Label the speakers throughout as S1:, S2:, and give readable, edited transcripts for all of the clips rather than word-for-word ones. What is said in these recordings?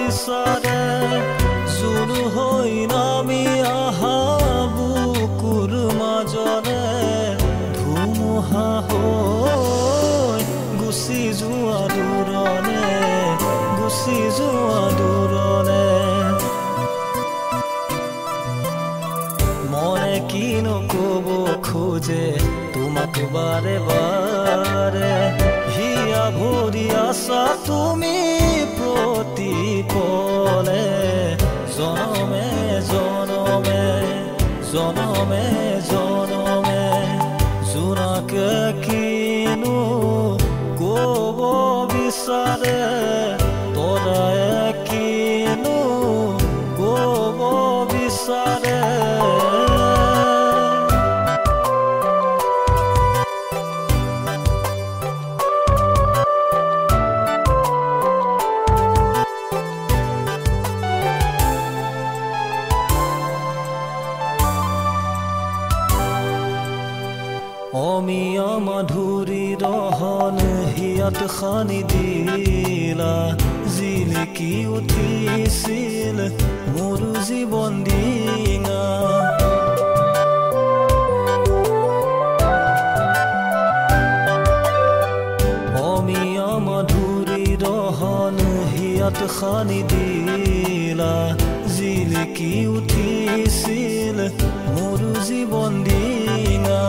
S1: বিচাৰে জোন হৈ নামি আহা বুকুৰ মাজৰে ধুমুহা হৈ গুচি যোৱা দূৰলে গুচি যোৱা দূৰলে মনে কিনো ক'ব খোজে তোমাক বাৰে বাৰে হিয়া ভৰি আছা তুমি প্ৰতি পলে জনমে জনমে জনমে জনমে জোনাকে কিনো ক'ব বিচাৰে তৰাই কিনো ক'ব বিচাৰে অমিয়া মাধুৰী ৰহন হিয়াত খানি দিলা জিলিকি উঠিছিল মোৰ জীৱন ডিঙা অমিয়া মাধুৰী ৰহন হিয়াত খানি দিলা জিলিকি উঠিছিল মোৰ জীৱন ডিঙা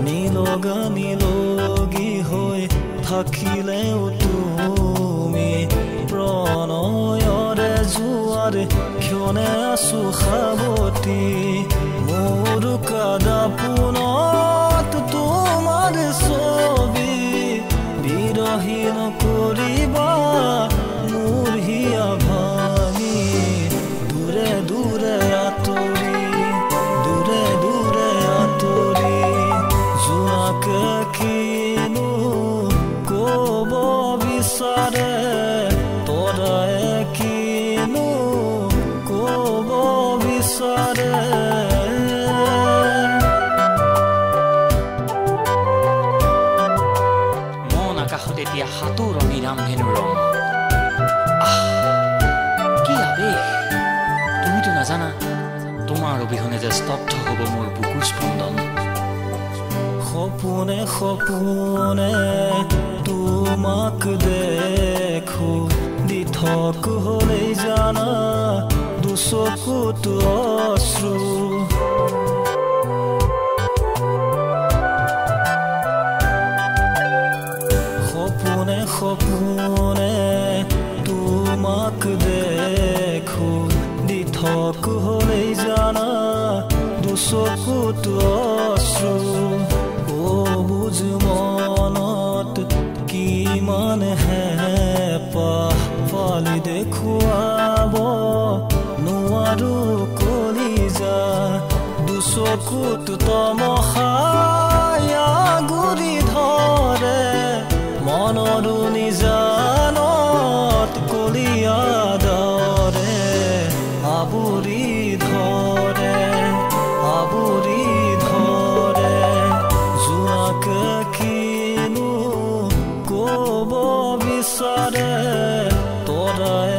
S1: নীলগা নীলগী হৈ থাকিলেও তুমি প্ৰণয়ৰে জোৱাৰ ক্ষণে আছো সাৱতি মোৰ কাদা পোনত তোমাৰ ছবি বিৰহীন কৰিবা মোৰ হিয়া ভাঙি দূৰে দূৰে আঁতৰি দূৰে দূৰে আঁতৰি জোনাকে কিনো ক'ব বিচাৰে তৰাই কিনো ক'ব বিচাৰে
S2: মন আকাশত এতিয়া সাঁতোৰণি ৰামধেনুৰ ৰং কি আবেশ তুমিতো নাজানা তোমাৰ অবিহনে যে স্তব্ধ হ'ব মোৰ বুকুৰ স্পন্দন
S1: সপোনে সপোনে তোমাক দেখো দিঠক হ'লেই জানা দুচকুত অশ্ৰু সপোনে সপোনে তোমাক দেখো দিঠক হ'লেই জানা দুচকুত অশ্ৰু বুজ মনত কিমান হেঁপাহ ফালি দেখুৱাব নোৱাৰো কলিজা দুচকুত তমসাই আগুৰি ধৰে মনৰো নিজানত কলিয়া দৰে আবুৰি ধৰে আবুৰি ধৰে জোনাকে কিনো ক'ব বিচাৰে তৰাই